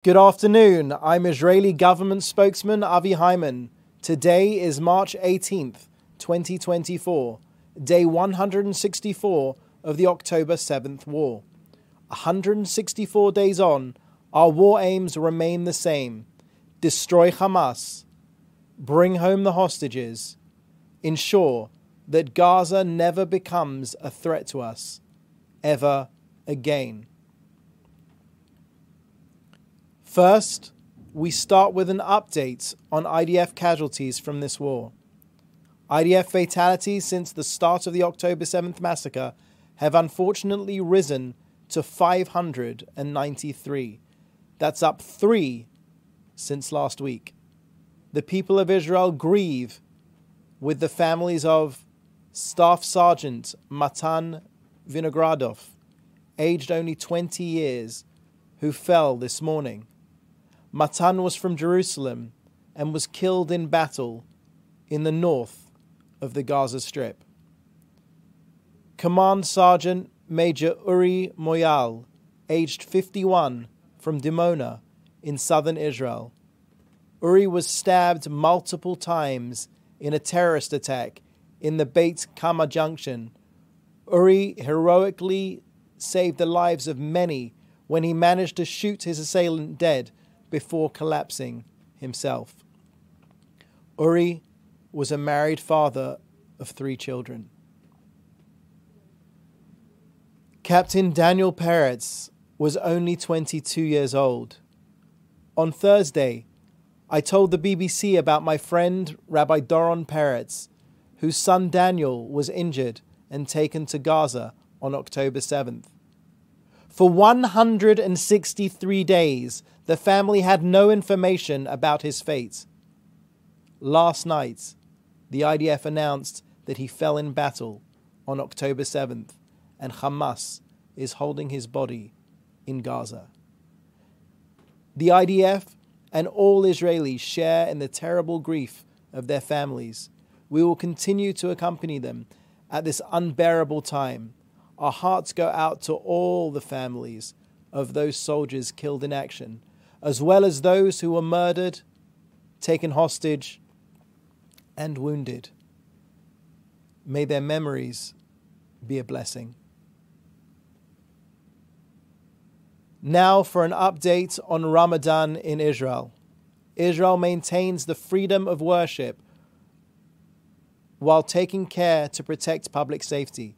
Good afternoon. I'm Israeli government spokesman Avi Hyman. Today is March 18th, 2024, day 164 of the October 7th war. 164 days on, our war aims remain the same. Destroy Hamas, bring home the hostages, ensure that Gaza never becomes a threat to us, ever again. First, we start with an update on IDF casualties from this war. IDF fatalities since the start of the October 7th massacre have unfortunately risen to 593. That's up 3 since last week. The people of Israel grieve with the families of Staff Sergeant Matan Vinogradov, aged only 20 years, who fell this morning. Matan was from Jerusalem and was killed in battle in the north of the Gaza Strip. Command Sergeant Major Uri Moyal, aged 51, from Dimona in southern Israel. Uri was stabbed multiple times in a terrorist attack in the Beit Kama junction. Uri heroically saved the lives of many when he managed to shoot his assailant dead before collapsing himself. Uri was a married father of 3 children. Captain Daniel Peretz was only 22 years old. On Thursday, I told the BBC about my friend Rabbi Doron Peretz, whose son Daniel was injured and taken to Gaza on October 7th. For 163 days, the family had no information about his fate. Last night, the IDF announced that he fell in battle on October 7th, and Hamas is holding his body in Gaza. The IDF and all Israelis share in the terrible grief of their families. We will continue to accompany them at this unbearable time. Our hearts go out to all the families of those soldiers killed in action, as well as those who were murdered, taken hostage, and wounded. May their memories be a blessing. Now for an update on Ramadan in Israel. Israel maintains the freedom of worship while taking care to protect public safety.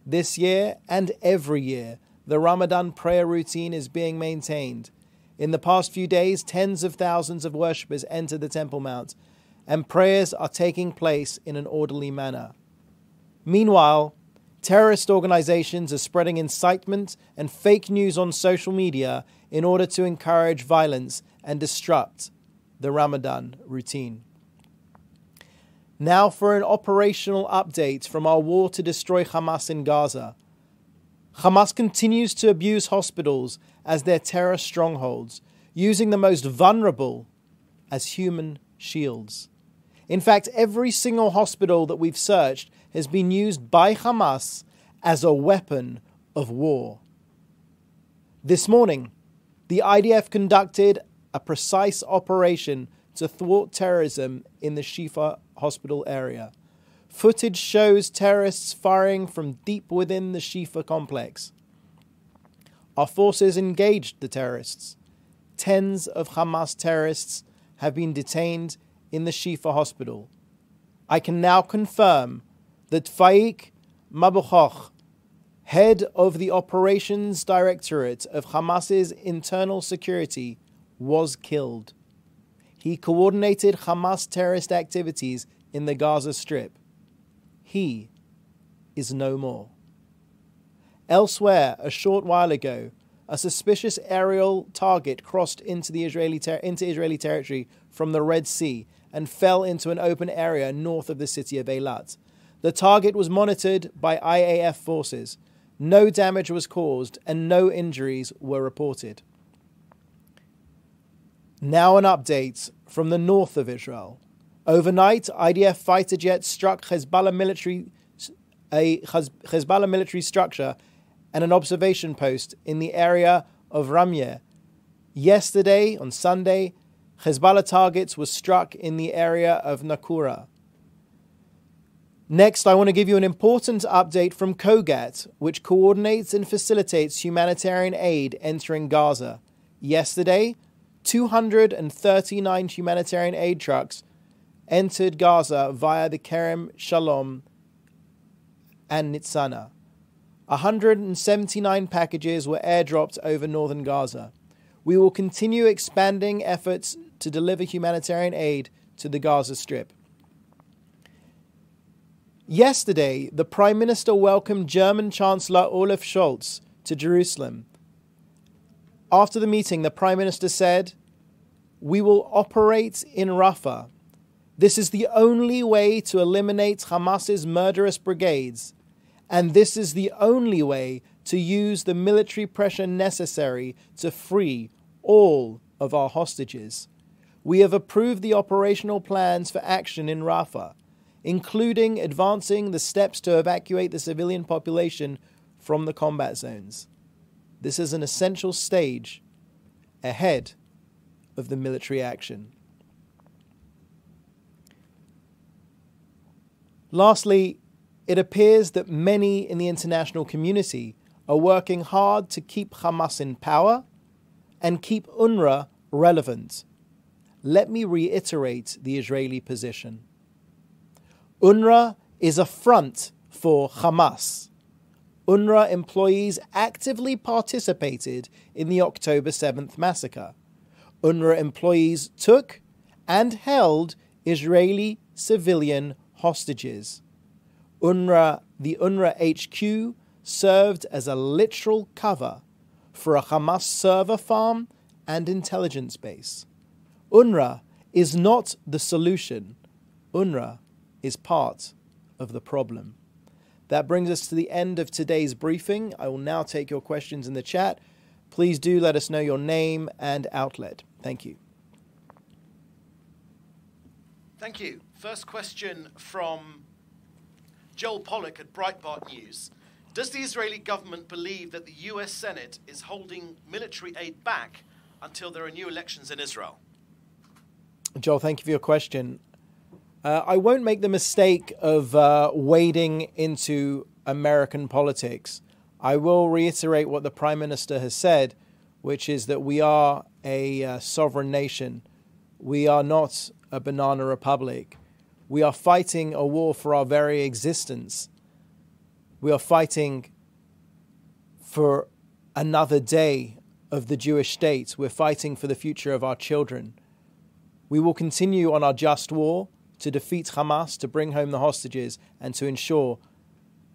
This year and every year, the Ramadan prayer routine is being maintained. In the past few days, tens of thousands of worshippers entered the Temple Mount, and prayers are taking place in an orderly manner. Meanwhile, terrorist organizations are spreading incitement and fake news on social media in order to encourage violence and disrupt the Ramadan routine. Now for an operational update from our war to destroy Hamas in Gaza. Hamas continues to abuse hospitals as their terror strongholds, using the most vulnerable as human shields. In fact, every single hospital that we've searched has been used by Hamas as a weapon of war. This morning, the IDF conducted a precise operation to thwart terrorism in the Shifa hospital area. Footage shows terrorists firing from deep within the Shifa complex. Our forces engaged the terrorists. Tens of Hamas terrorists have been detained in the Shifa hospital. I can now confirm that Faik Mabuchoch, head of the Operations Directorate of Hamas's internal security, was killed. He coordinated Hamas terrorist activities in the Gaza Strip. He is no more. Elsewhere, a short while ago, a suspicious aerial target crossed into Israeli territory from the Red Sea and fell into an open area north of the city of Eilat. The target was monitored by IAF forces. No damage was caused and no injuries were reported. Now an update from the north of Israel. Overnight, IDF fighter jets struck a Hezbollah military structure and an observation post in the area of Ramyeh Yesterday, on Sunday, Hezbollah targets were struck in the area of Nakura. Next, I want to give you an important update from COGAT, which coordinates and facilitates humanitarian aid entering Gaza. Yesterday, 239 humanitarian aid trucks entered Gaza via the Kerem Shalom and Nitzana. 179 packages were airdropped over northern Gaza. We will continue expanding efforts to deliver humanitarian aid to the Gaza Strip. Yesterday, the Prime Minister welcomed German Chancellor Olaf Scholz to Jerusalem. After the meeting, the Prime Minister said, "We will operate in Rafah. This is the only way to eliminate Hamas's murderous brigades, and this is the only way to use the military pressure necessary to free all of our hostages. We have approved the operational plans for action in Rafah, including advancing the steps to evacuate the civilian population from the combat zones. This is an essential stage ahead of the military action." Lastly, it appears that many in the international community are working hard to keep Hamas in power and keep UNRWA relevant. Let me reiterate the Israeli position. UNRWA is a front for Hamas. UNRWA employees actively participated in the October 7th massacre. UNRWA employees took and held Israeli civilian hostages. The UNRWA HQ served as a literal cover for a Hamas server farm and intelligence base. UNRWA is not the solution. UNRWA is part of the problem. That brings us to the end of today's briefing. I will now take your questions in the chat. Please do let us know your name and outlet. Thank you. Thank you. First question from Joel Pollack at Breitbart News. Does the Israeli government believe that the US Senate is holding military aid back until there are new elections in Israel? Joel, thank you for your question. I won't make the mistake of wading into American politics. I will reiterate what the Prime Minister has said, which is that we are a sovereign nation. We are not a banana republic. We are fighting a war for our very existence. We are fighting for another day of the Jewish state. We're fighting for the future of our children. We will continue on our just war to defeat Hamas, to bring home the hostages, and to ensure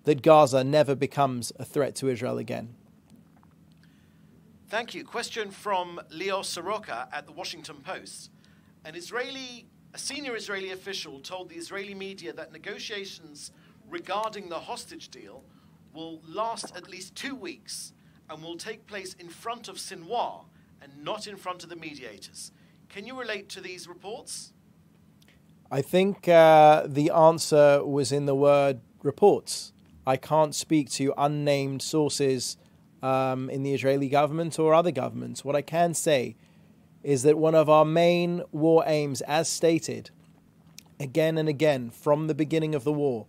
that Gaza never becomes a threat to Israel again. Thank you. Question from Leo Soroka at the Washington Post. A senior Israeli official told the Israeli media that negotiations regarding the hostage deal will last at least 2 weeks and will take place in front of Sinwar and not in front of the mediators. Can you relate to these reports? I think the answer was in the word reports. I can't speak to unnamed sources in the Israeli government or other governments. What I can say is that one of our main war aims, as stated again and again from the beginning of the war,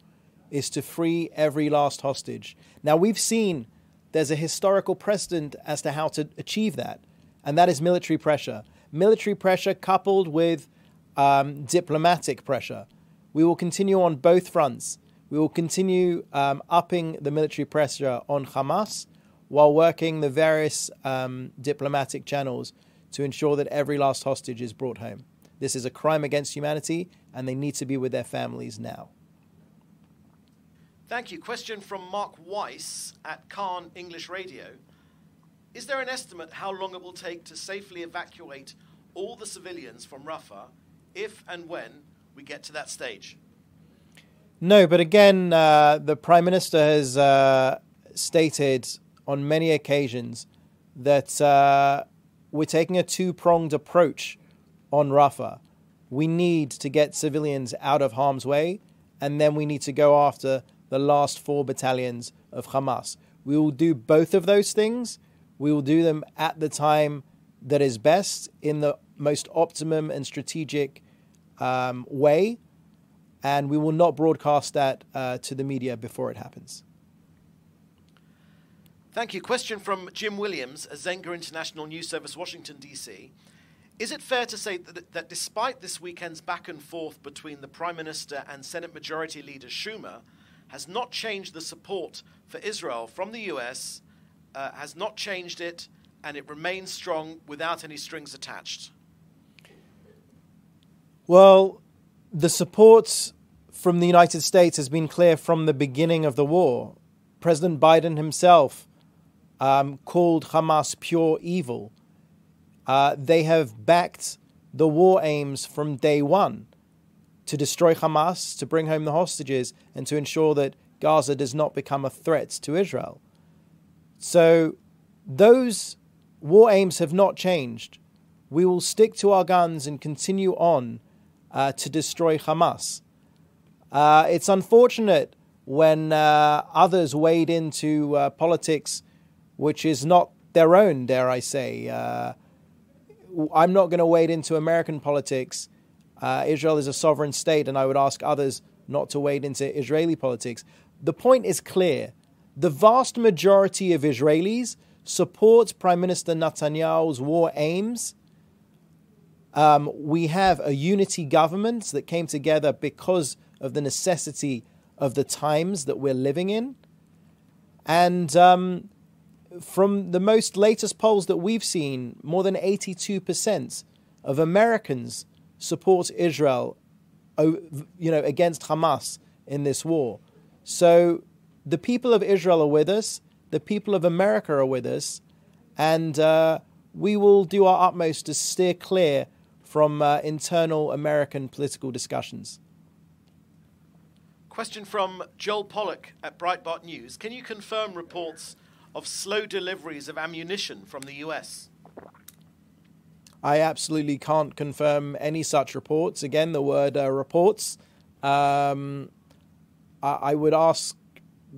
is to free every last hostage. Now, we've seen there's a historical precedent as to how to achieve that, and that is military pressure. Military pressure coupled with diplomatic pressure. We will continue on both fronts. We will continue upping the military pressure on Hamas while working the various diplomatic channels to ensure that every last hostage is brought home. This is a crime against humanity, and they need to be with their families now. Thank you. Question from Mark Weiss at Khan English Radio. Is there an estimate how long it will take to safely evacuate all the civilians from Rafah if and when we get to that stage? No, but again, the Prime Minister has stated on many occasions that we're taking a two-pronged approach on Rafah. We need to get civilians out of harm's way, and then we need to go after the last 4 battalions of Hamas. We will do both of those things. We will do them at the time that is best in the most optimum and strategic way, and we will not broadcast that to the media before it happens. Thank you. Question from Jim Williams, Azenga International News Service, Washington, D.C. Is it fair to say that despite this weekend's back and forth between the Prime Minister and Senate Majority Leader Schumer has not changed the support for Israel from the US, has not changed it, and it remains strong without any strings attached? Well, the support from the United States has been clear from the beginning of the war. President Biden himself called Hamas pure evil. They have backed the war aims from day one to destroy Hamas, to bring home the hostages, and to ensure that Gaza does not become a threat to Israel. So those war aims have not changed. We will stick to our guns and continue on to destroy Hamas. It's unfortunate when others wade into politics which is not their own, dare I say. I'm not going to wade into American politics. Israel is a sovereign state, and I would ask others not to wade into Israeli politics. The point is clear. The vast majority of Israelis support Prime Minister Netanyahu's war aims. We have a unity government that came together because of the necessity of the times that we're living in. And from the most latest polls that we've seen, more than 82% of Americans support Israel, against Hamas in this war. So the people of Israel are with us, the people of America are with us, and we will do our utmost to steer clear from internal American political discussions. Question from Joel Pollack at Breitbart News. Can you confirm reports of slow deliveries of ammunition from the US? I absolutely can't confirm any such reports. Again, the word reports. I would ask,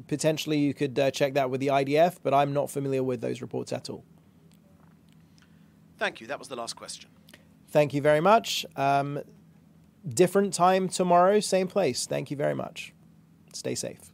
potentially you could check that with the IDF, but I'm not familiar with those reports at all. Thank you. That was the last question. Thank you very much. Different time tomorrow, same place. Thank you very much. Stay safe.